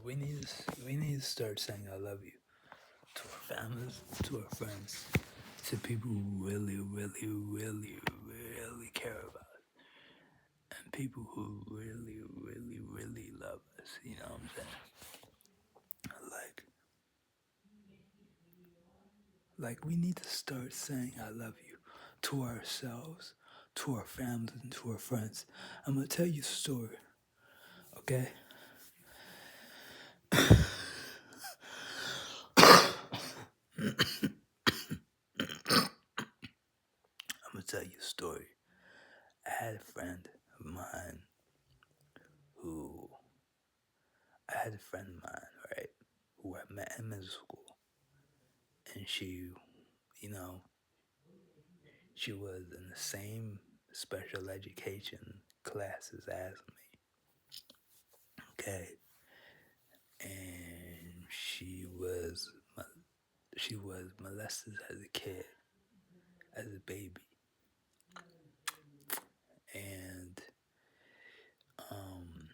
we need to start saying I love you to our families, to our friends, to people who really, really, really, really care about us, and people who really, really, really love us. You know what I'm saying? Like we need to start saying I love you to ourselves, to our families, and to our friends. I'm gonna tell you a story, okay? I'm gonna tell you a story. I had a friend of mine who I had a friend of mine, right, who I met in middle school, and you know, she was in the same special education classes as me, okay, and she was molested as a kid, as a baby, and um,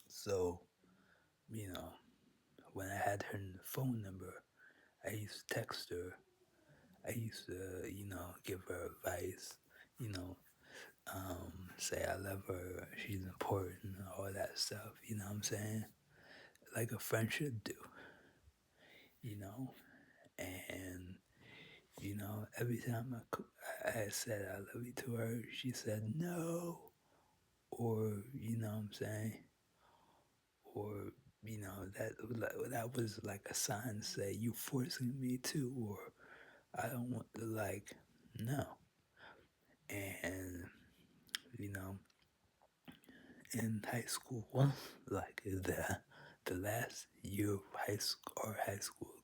so you know, when I had her phone number, I used to text her. I used to, give her advice, you know, say I love her, she's important, all that stuff, you know what I'm saying? Like a friend should do, you know? And, every time I said I love you to her, she said no, or, you know what I'm saying? Or, that was like a sign to say you forcing me to, or I don't want to, like, no. And, you know, in high school, like the last year of high school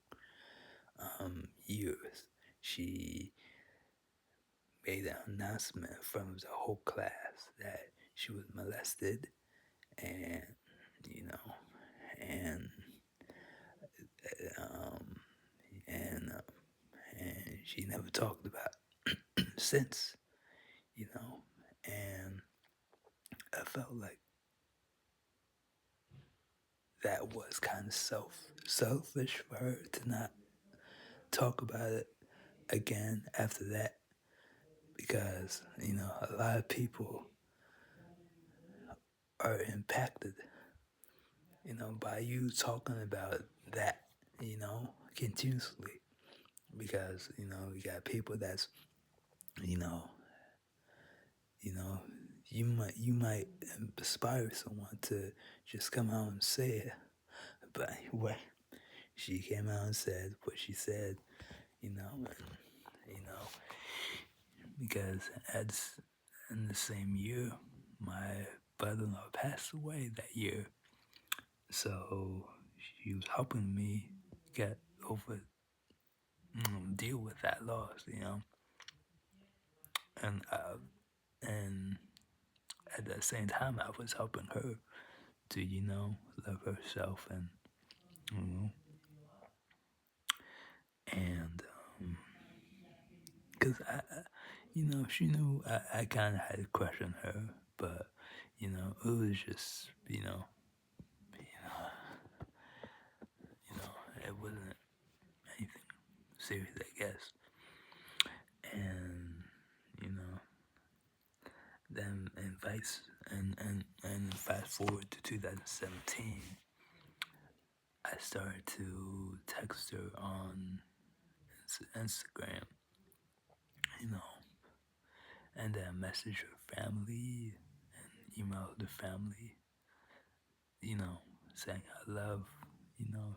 years, she made an announcement in front of the whole class that she was molested, and you know, and um, and and she never talked about it since, you know, and I felt like that was kind of selfish for her to not talk about it again after that, because a lot of people are impacted by you talking about that continuously, because you got people that's you know you know you might inspire someone to just come out and say it, but anyway, she came out and said what she said, and because that's in the same year my brother-in-law passed away that year, so she was helping me get over, deal with that loss, and at the same time I was helping her to love herself, and you know and because she knew I kind of had a crush on her, but it was just it wasn't anything serious, I guess. And you know then in vice and fast forward to 2017, I started to text her on Instagram, you know and then message her family and email the family, saying I love, you know,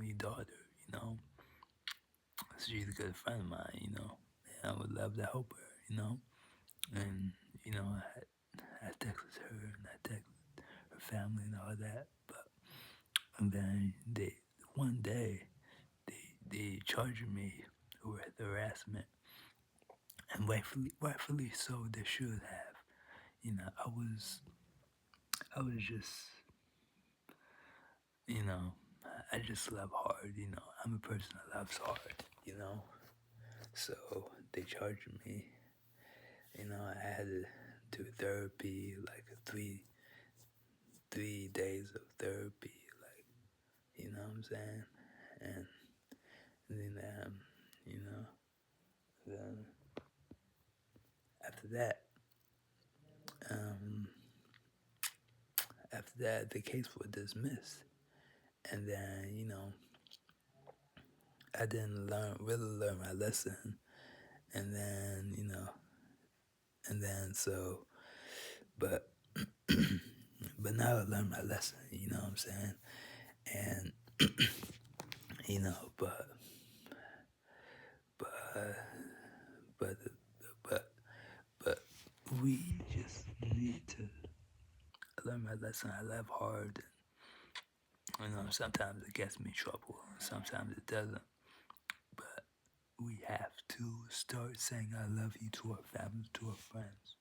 your daughter, you know. She's a good friend of mine, and I would love to help her, And, I texted her and I texted her family and all that, but and then one day they charged me with harassment, and rightfully so. They should have. I was just, you know, I just love hard. I'm a person that loves hard. So they charged me. I had to do therapy like I'm saying? And then, you know, then after that, um, after that, the case was dismissed. And then, I didn't really learn my lesson. And then, and then so, but, but now I learned my lesson, you know what I'm saying? And, but, but, but, but, but we just need to learn my lesson. I laugh hard. Sometimes it gets me in trouble. Sometimes it doesn't. But we have to start saying I love you to our families, to our friends,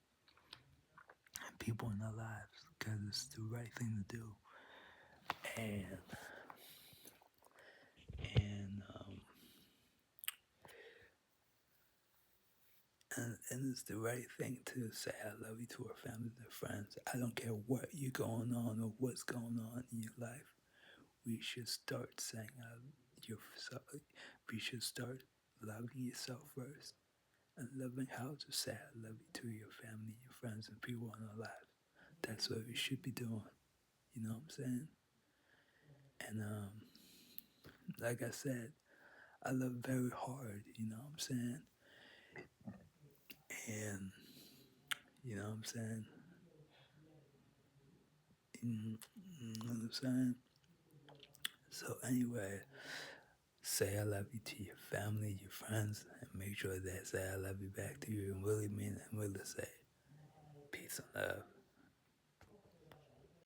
and people in our lives, because it's the right thing to do. And and and it's the right thing to say I love you to our families and friends. I don't care what you're going on or what's going on in your life. We should start saying yourself. We should start loving yourself first and loving how to say I love you to your family, your friends, and people in our lives. That's what we should be doing. You know what I'm saying? And like I said, I love very hard. You know what I'm saying? And you know what I'm saying? You know what I'm saying? So anyway, say I love you to your family, your friends, and make sure that say I love you back to you and really mean it and really say peace and love.